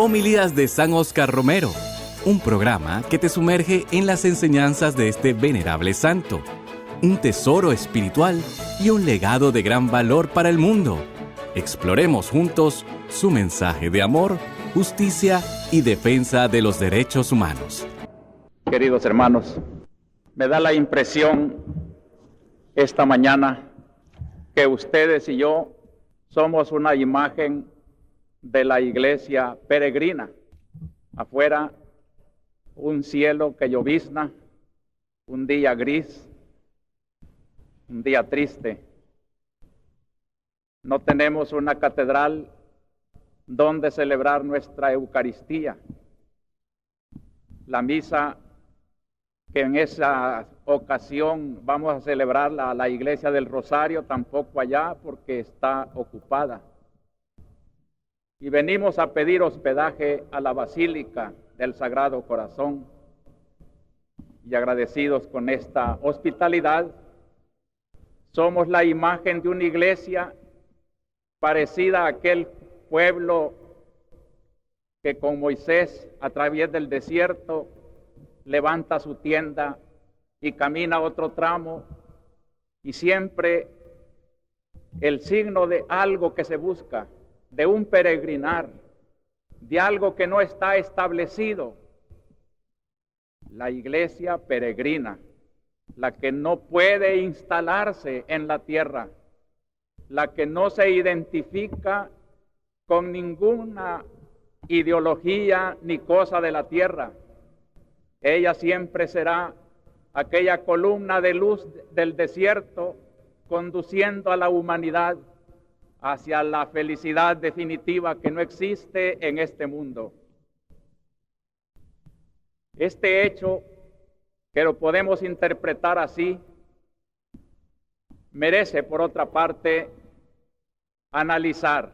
Homilías de San Óscar Romero, un programa que te sumerge en las enseñanzas de este venerable santo, un tesoro espiritual y un legado de gran valor para el mundo. Exploremos juntos su mensaje de amor, justicia y defensa de los derechos humanos. Queridos hermanos, me da la impresión esta mañana que ustedes y yo somos una imagen de la iglesia peregrina. Afuera, un cielo que llovizna, un día gris, un día triste. No tenemos una catedral donde celebrar nuestra Eucaristía. La misa que en esa ocasión vamos a celebrar la iglesia del Rosario, tampoco allá porque está ocupada. Y venimos a pedir hospedaje a la Basílica del Sagrado Corazón. Y agradecidos con esta hospitalidad, somos la imagen de una iglesia parecida a aquel pueblo que con Moisés a través del desierto levanta su tienda y camina otro tramo, y siempre el signo de algo que se busca, de un peregrinar, de algo que no está establecido. La iglesia peregrina, la que no puede instalarse en la tierra, la que no se identifica con ninguna ideología ni cosa de la tierra. Ella siempre será aquella columna de luz del desierto conduciendo a la humanidad hacia la felicidad definitiva que no existe en este mundo. Este hecho, que lo podemos interpretar así, merece, por otra parte, analizar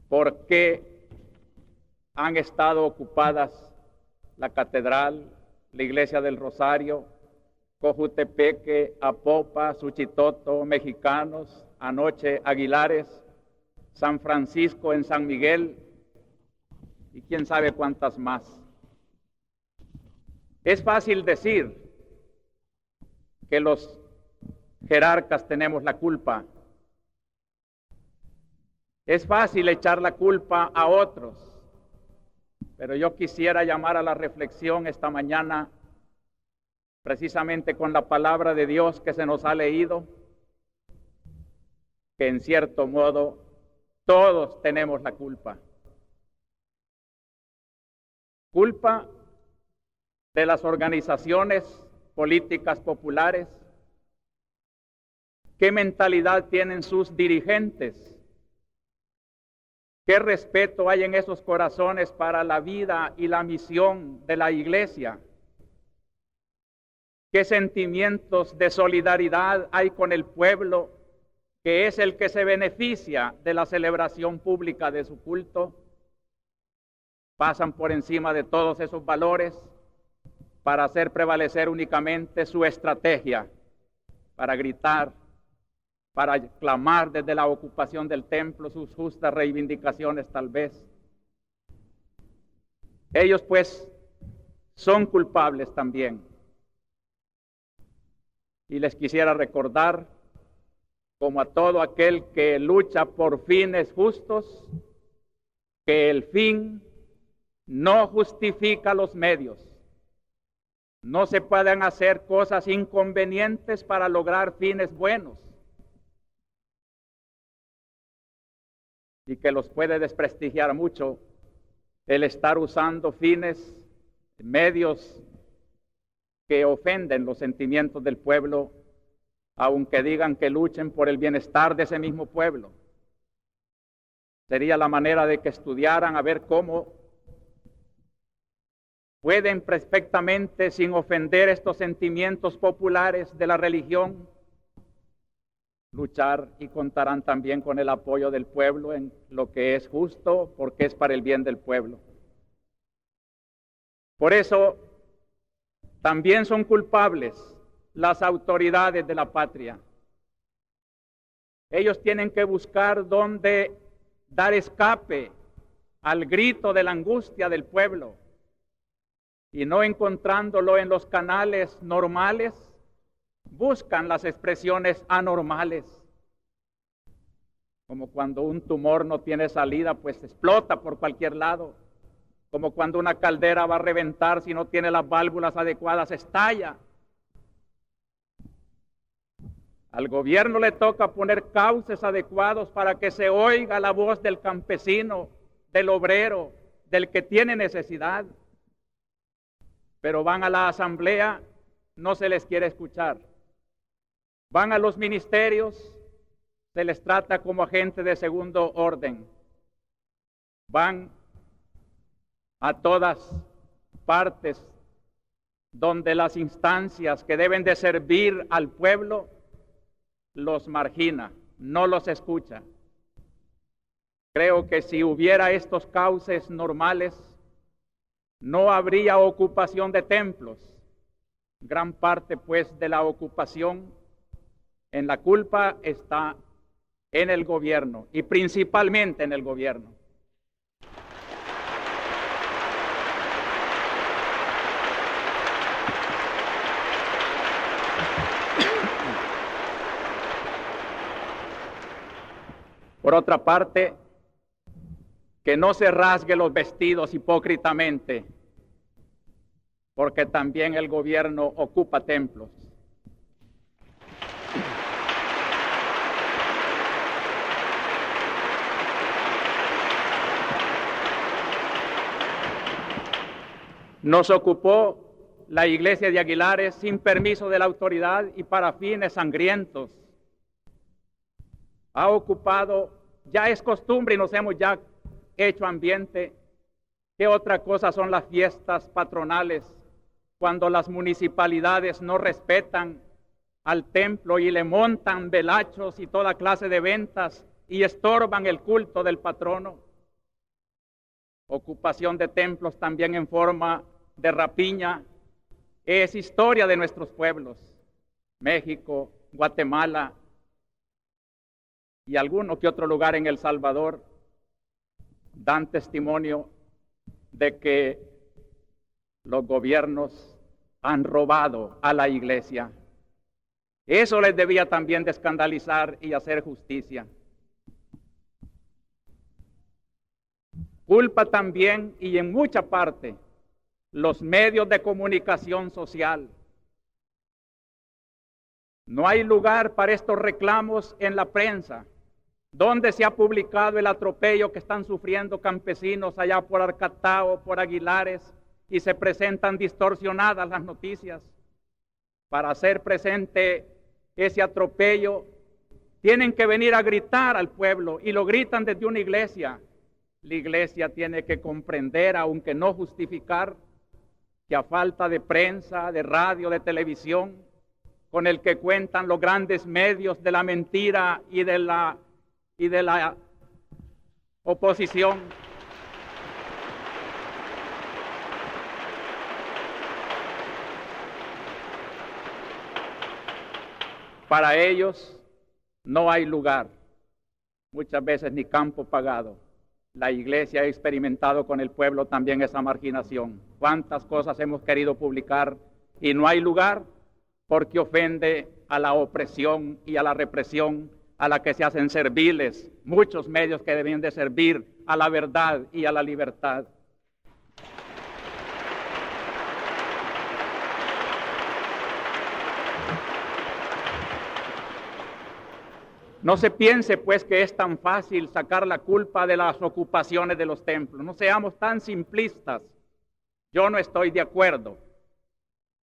por qué han estado ocupadas la catedral, la iglesia del Rosario, Cojutepeque, Apopa, Suchitoto, Mexicanos, anoche Aguilares, San Francisco en San Miguel y quién sabe cuántas más. Es fácil decir que los jerarcas tenemos la culpa. Es fácil echar la culpa a otros, pero yo quisiera llamar a la reflexión esta mañana, precisamente con la palabra de Dios que se nos ha leído, que en cierto modo todos tenemos la culpa. Culpa de las organizaciones políticas populares. ¿Qué mentalidad tienen sus dirigentes? ¿Qué respeto hay en esos corazones para la vida y la misión de la iglesia? ¿Qué sentimientos de solidaridad hay con el pueblo, que es el que se beneficia de la celebración pública de su culto? Pasan por encima de todos esos valores para hacer prevalecer únicamente su estrategia, para gritar, para clamar desde la ocupación del templo sus justas reivindicaciones tal vez. Ellos pues son culpables también. Y les quisiera recordar, como a todo aquel que lucha por fines justos, que el fin no justifica los medios. No se pueden hacer cosas inconvenientes para lograr fines buenos, y que los puede desprestigiar mucho el estar usando fines, medios que ofenden los sentimientos del pueblo, aunque digan que luchen por el bienestar de ese mismo pueblo. Sería la manera de que estudiaran a ver cómo pueden perfectamente, sin ofender estos sentimientos populares de la religión, luchar, y contarán también con el apoyo del pueblo en lo que es justo, porque es para el bien del pueblo. Por eso, también son culpables las autoridades de la patria. Ellos tienen que buscar dónde dar escape al grito de la angustia del pueblo y no encontrándolo en los canales normales, buscan las expresiones anormales. Como cuando un tumor no tiene salida, pues explota por cualquier lado. Como cuando una caldera va a reventar, si no tiene las válvulas adecuadas, estalla. Al gobierno le toca poner cauces adecuados para que se oiga la voz del campesino, del obrero, del que tiene necesidad. Pero van a la asamblea, no se les quiere escuchar. Van a los ministerios, se les trata como agente de segundo orden. Van a todas partes donde las instancias que deben de servir al pueblo los margina, no los escucha. Creo que si hubiera estos cauces normales, no habría ocupación de templos. Gran parte, pues, de la ocupación en la culpa está en el gobierno y principalmente en el gobierno. Por otra parte, que no se rasgue los vestidos hipócritamente, porque también el gobierno ocupa templos. Nos ocupó la iglesia de Aguilares sin permiso de la autoridad y para fines sangrientos. Ha ocupado, ya es costumbre y nos hemos ya hecho ambiente. ¿Qué otra cosa son las fiestas patronales cuando las municipalidades no respetan al templo y le montan velachos y toda clase de ventas y estorban el culto del patrono? Ocupación de templos también en forma de rapiña es historia de nuestros pueblos. México, Guatemala y alguno que otro lugar en El Salvador dan testimonio de que los gobiernos han robado a la iglesia. Eso les debía también de escandalizar y hacer justicia. Culpa también, y en mucha parte, los medios de comunicación social. No hay lugar para estos reclamos en la prensa, donde se ha publicado el atropello que están sufriendo campesinos allá por Arcatao, por Aguilares, y se presentan distorsionadas las noticias. Para hacer presente ese atropello, tienen que venir a gritar al pueblo, y lo gritan desde una iglesia. La iglesia tiene que comprender, aunque no justificar, que a falta de prensa, de radio, de televisión, con el que cuentan los grandes medios de la mentira y de la oposición, para ellos no hay lugar, muchas veces ni campo pagado. La iglesia ha experimentado con el pueblo también esa marginación. ¿Cuántas cosas hemos querido publicar y no hay lugar? Porque ofende a la opresión y a la represión a la que se hacen serviles muchos medios que deben de servir a la verdad y a la libertad. No se piense pues que es tan fácil sacar la culpa de las ocupaciones de los templos. No seamos tan simplistas. Yo no estoy de acuerdo,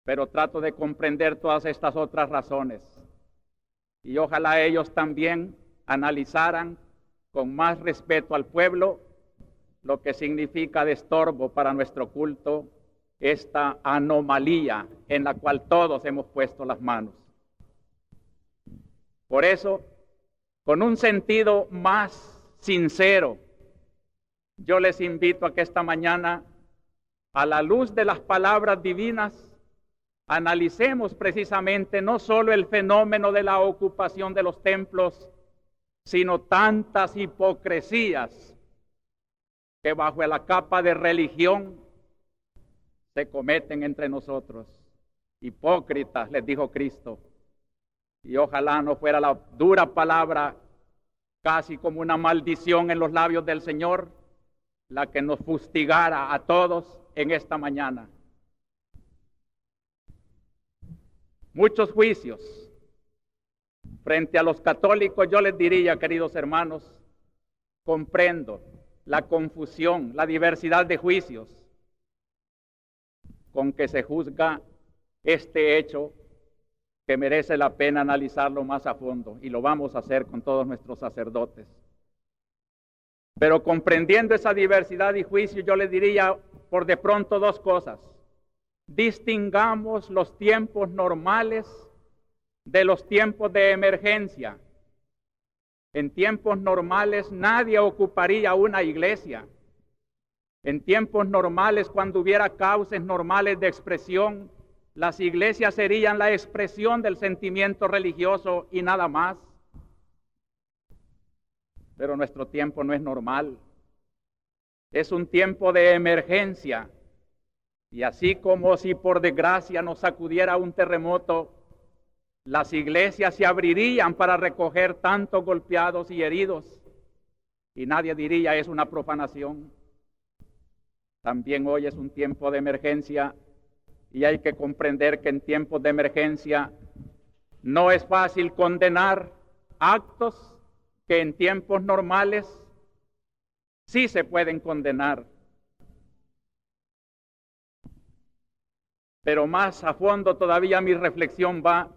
pero trato de comprender todas estas otras razones. Y ojalá ellos también analizaran con más respeto al pueblo lo que significa de estorbo para nuestro culto esta anomalía en la cual todos hemos puesto las manos. Por eso, con un sentido más sincero, yo les invito a que esta mañana, a la luz de las palabras divinas, analicemos precisamente no solo el fenómeno de la ocupación de los templos, sino tantas hipocresías que bajo la capa de religión se cometen entre nosotros. Hipócritas, les dijo Cristo. Y ojalá no fuera la dura palabra, casi como una maldición en los labios del Señor, la que nos fustigara a todos en esta mañana. Muchos juicios. Frente a los católicos yo les diría, queridos hermanos, comprendo la confusión, la diversidad de juicios con que se juzga este hecho que merece la pena analizarlo más a fondo, y lo vamos a hacer con todos nuestros sacerdotes. Pero comprendiendo esa diversidad de juicios, yo les diría por de pronto dos cosas. Distingamos los tiempos normales de los tiempos de emergencia. En tiempos normales nadie ocuparía una iglesia. En tiempos normales, cuando hubiera causas normales de expresión, las iglesias serían la expresión del sentimiento religioso y nada más. Pero nuestro tiempo no es normal. Es un tiempo de emergencia. Y así como si por desgracia nos sacudiera un terremoto, las iglesias se abrirían para recoger tantos golpeados y heridos. Y nadie diría es una profanación. También hoy es un tiempo de emergencia. Y hay que comprender que en tiempos de emergencia no es fácil condenar actos que en tiempos normales sí se pueden condenar. Pero más a fondo todavía mi reflexión va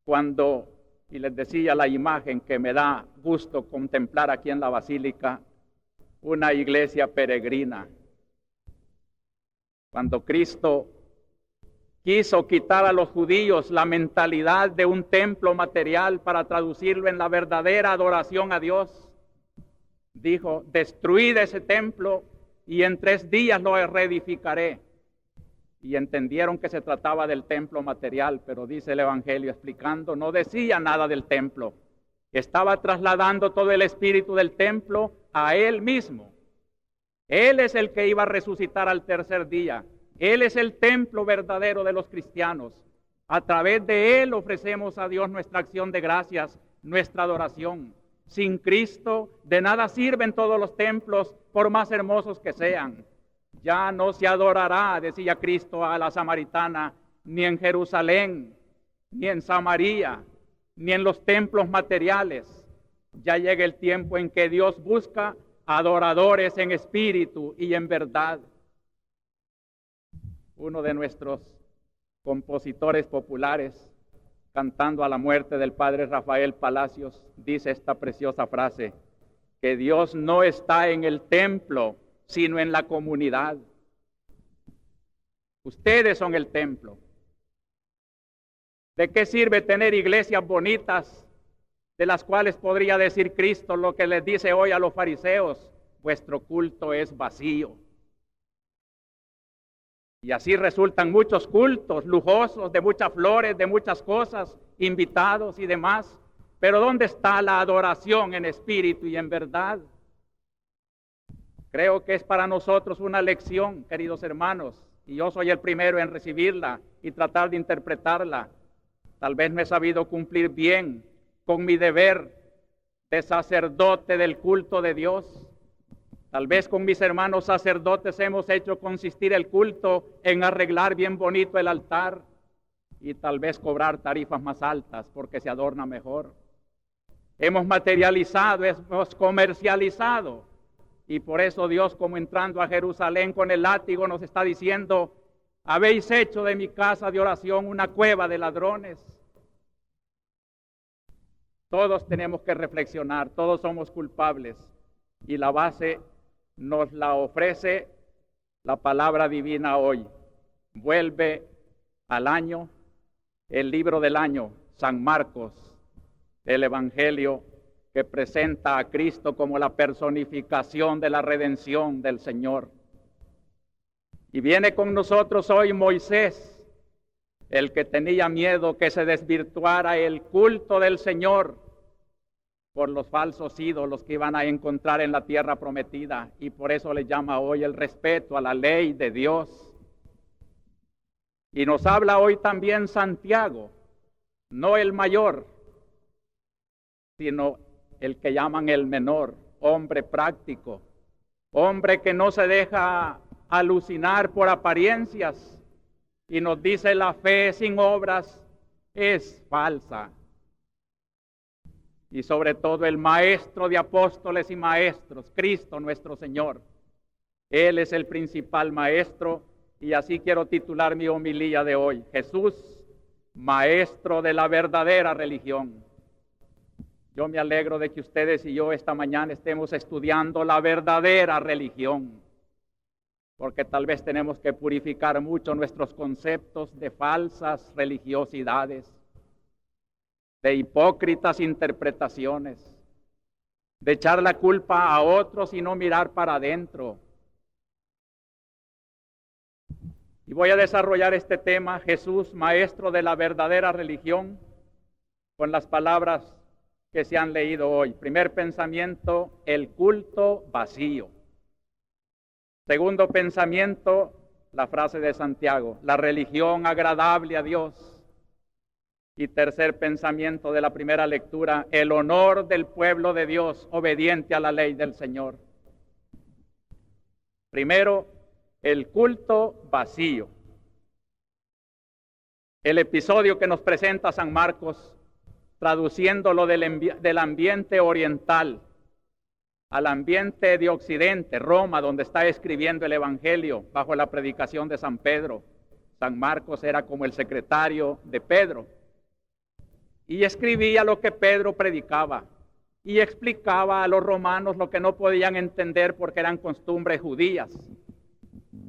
cuando, y les decía la imagen que me da gusto contemplar aquí en la Basílica, una iglesia peregrina. Cuando Cristo quiso quitar a los judíos la mentalidad de un templo material para traducirlo en la verdadera adoración a Dios, dijo, destruid ese templo y en 3 días lo reedificaré. Y entendieron que se trataba del templo material, pero dice el Evangelio explicando, no decía nada del templo. Estaba trasladando todo el espíritu del templo a Él mismo. Él es el que iba a resucitar al 3er día. Él es el templo verdadero de los cristianos. A través de Él ofrecemos a Dios nuestra acción de gracias, nuestra adoración. Sin Cristo, de nada sirven todos los templos, por más hermosos que sean. Ya no se adorará, decía Cristo a la samaritana, ni en Jerusalén, ni en Samaria, ni en los templos materiales. Ya llega el tiempo en que Dios busca adoradores en espíritu y en verdad. Uno de nuestros compositores populares, cantando a la muerte del padre Rafael Palacios, dice esta preciosa frase, que Dios no está en el templo, sino en la comunidad. Ustedes son el templo. ¿De qué sirve tener iglesias bonitas, de las cuales podría decir Cristo lo que les dice hoy a los fariseos? Vuestro culto es vacío. Y así resultan muchos cultos lujosos, de muchas flores, de muchas cosas, invitados y demás. Pero ¿dónde está la adoración en espíritu y en verdad? Creo que es para nosotros una lección, queridos hermanos, y yo soy el primero en recibirla y tratar de interpretarla. Tal vez no he sabido cumplir bien con mi deber de sacerdote del culto de Dios. Tal vez con mis hermanos sacerdotes hemos hecho consistir el culto en arreglar bien bonito el altar y tal vez cobrar tarifas más altas porque se adorna mejor. Hemos materializado, hemos comercializado y por eso Dios, como entrando a Jerusalén con el látigo, nos está diciendo, habéis hecho de mi casa de oración una cueva de ladrones. Todos tenemos que reflexionar, todos somos culpables y la base nos la ofrece la palabra divina hoy. Vuelve al año, el libro del año, San Marcos, el Evangelio que presenta a Cristo como la personificación de la redención del Señor. Y viene con nosotros hoy Moisés, el que tenía miedo que se desvirtuara el culto del Señor por los falsos ídolos que iban a encontrar en la tierra prometida, y por eso le llama hoy el respeto a la ley de Dios. Y nos habla hoy también Santiago, no el mayor, sino el que llaman el menor, hombre práctico, hombre que no se deja alucinar por apariencias, y nos dice: la fe sin obras es falsa. Y sobre todo el maestro de apóstoles y maestros, Cristo nuestro Señor. Él es el principal maestro, y así quiero titular mi homilía de hoy: Jesús, maestro de la verdadera religión. Yo me alegro de que ustedes y yo esta mañana estemos estudiando la verdadera religión, porque tal vez tenemos que purificar mucho nuestros conceptos de falsas religiosidades, de hipócritas interpretaciones, de echar la culpa a otros y no mirar para adentro. Y voy a desarrollar este tema, Jesús, maestro de la verdadera religión, con las palabras que se han leído hoy. Primer pensamiento, el culto vacío. Segundo pensamiento, la frase de Santiago, la religión agradable a Dios. Y tercer pensamiento de la primera lectura, el honor del pueblo de Dios obediente a la ley del Señor. Primero, el culto vacío. El episodio que nos presenta San Marcos, traduciéndolo del ambiente oriental al ambiente de Occidente, Roma, donde está escribiendo el Evangelio bajo la predicación de San Pedro. San Marcos era como el secretario de Pedro y escribía lo que Pedro predicaba y explicaba a los romanos lo que no podían entender porque eran costumbres judías.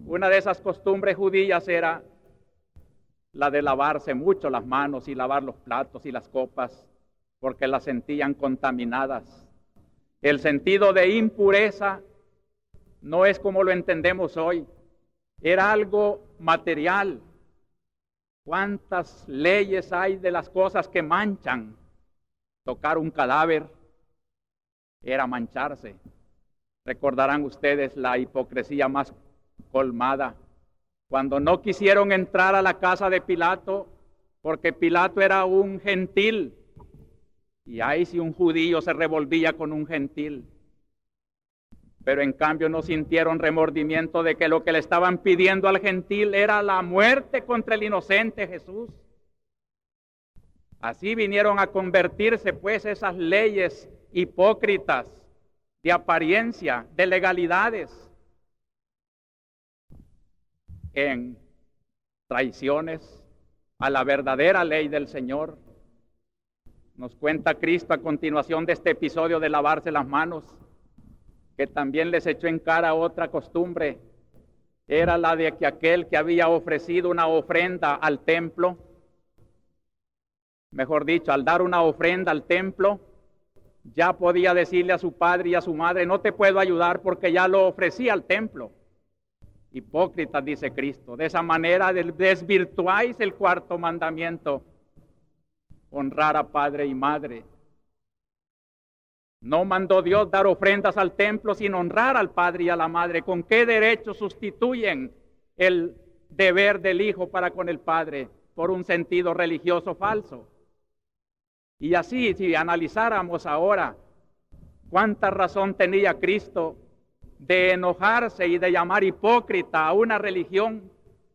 Una de esas costumbres judías era la de lavarse mucho las manos y lavar los platos y las copas, porque las sentían contaminadas. El sentido de impureza no es como lo entendemos hoy, era algo material. ¿Cuántas leyes hay de las cosas que manchan? Tocar un cadáver era mancharse. Recordarán ustedes la hipocresía más colmada, cuando no quisieron entrar a la casa de Pilato, porque Pilato era un gentil, y ahí si un judío se revolvía con un gentil, pero en cambio no sintieron remordimiento de que lo que le estaban pidiendo al gentil era la muerte contra el inocente Jesús. Así vinieron a convertirse pues esas leyes hipócritas de apariencia, de legalidades, en traiciones a la verdadera ley del Señor. Nos cuenta Cristo a continuación de este episodio de lavarse las manos, que también les echó en cara otra costumbre. Era la de que aquel que había ofrecido una ofrenda al templo, mejor dicho, al dar una ofrenda al templo, ya podía decirle a su padre y a su madre: no te puedo ayudar porque ya lo ofrecí al templo. Hipócritas, dice Cristo, de esa manera desvirtuáis el cuarto mandamiento, honrar a padre y madre. No mandó Dios dar ofrendas al templo sin honrar al padre y a la madre. ¿Con qué derecho sustituyen el deber del hijo para con el padre por un sentido religioso falso? Y así, si analizáramos ahora, ¿cuánta razón tenía Cristo de enojarse y de llamar hipócrita a una religión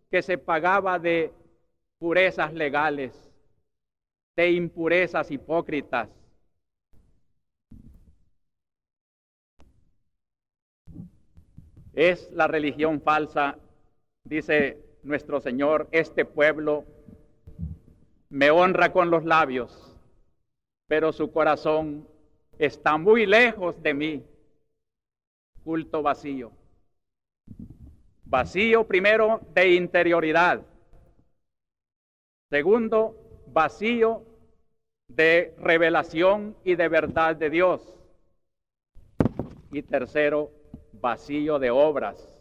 que se pagaba de purezas legales, de impurezas hipócritas? Es la religión falsa, dice nuestro Señor: este pueblo me honra con los labios, pero su corazón está muy lejos de mí. Culto vacío. Vacío primero de interioridad. Segundo, vacío de revelación y de verdad de Dios. Y tercero, vacío de obras.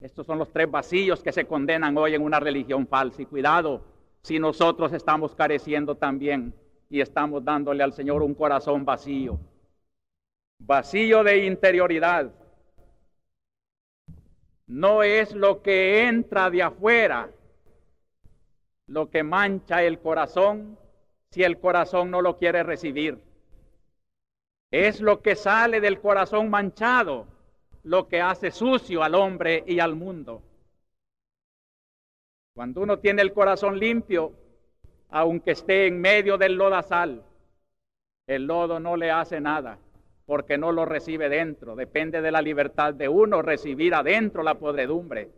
Estos son los tres vacíos que se condenan hoy en una religión falsa. Y cuidado si nosotros estamos careciendo también y estamos dándole al Señor un corazón vacío, vacío de interioridad. No es lo que entra de afuera lo que mancha el corazón si el corazón no lo quiere recibir. Es lo que sale del corazón manchado lo que hace sucio al hombre y al mundo. Cuando uno tiene el corazón limpio, aunque esté en medio del lodazal, el lodo no le hace nada, porque no lo recibe dentro. Depende de la libertad de uno recibir adentro la podredumbre.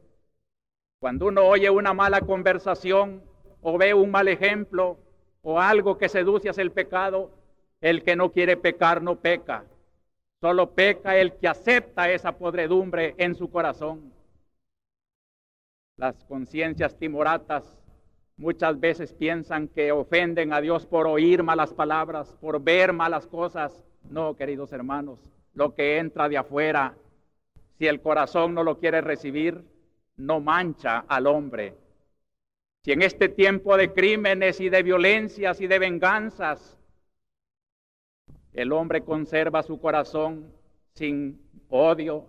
Cuando uno oye una mala conversación, o ve un mal ejemplo, o algo que seduce hacia el pecado, el que no quiere pecar no peca. Solo peca el que acepta esa podredumbre en su corazón. Las conciencias timoratas muchas veces piensan que ofenden a Dios por oír malas palabras, por ver malas cosas. No, queridos hermanos, lo que entra de afuera, si el corazón no lo quiere recibir, no mancha al hombre. Si en este tiempo de crímenes y de violencias y de venganzas, el hombre conserva su corazón sin odio,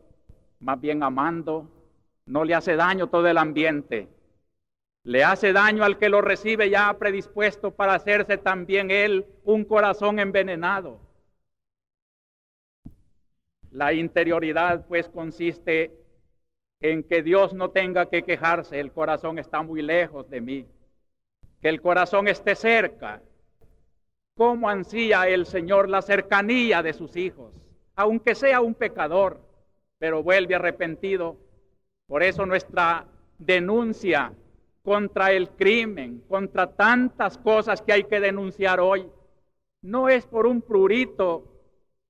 más bien amando, no le hace daño todo el ambiente. Le hace daño al que lo recibe ya predispuesto para hacerse también él un corazón envenenado. La interioridad pues consiste en que Dios no tenga que quejarse, el corazón está muy lejos de mí, que el corazón esté cerca. ¿Cómo ansía el Señor la cercanía de sus hijos? Aunque sea un pecador, pero vuelve arrepentido. Por eso nuestra denuncia contra el crimen, contra tantas cosas que hay que denunciar hoy, no es por un prurito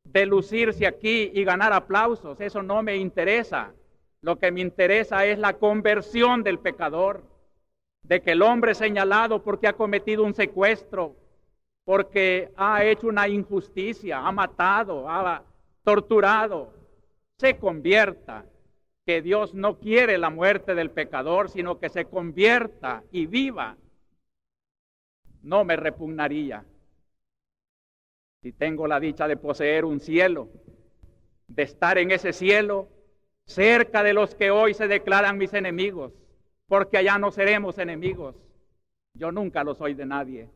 de lucirse aquí y ganar aplausos. Eso no me interesa. Lo que me interesa es la conversión del pecador, de que el hombre señalado porque ha cometido un secuestro, porque ha hecho una injusticia, ha matado, ha torturado, se convierta. Que Dios no quiere la muerte del pecador, sino que se convierta y viva. No me repugnaría. Si tengo la dicha de poseer un cielo, de estar en ese cielo, cerca de los que hoy se declaran mis enemigos, porque allá no seremos enemigos. Yo nunca lo soy de nadie.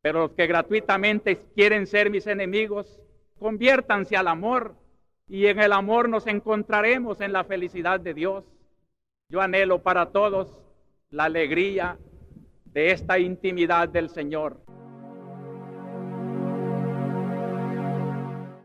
Pero los que gratuitamente quieren ser mis enemigos, conviértanse al amor, y en el amor nos encontraremos en la felicidad de Dios. Yo anhelo para todos la alegría de esta intimidad del Señor.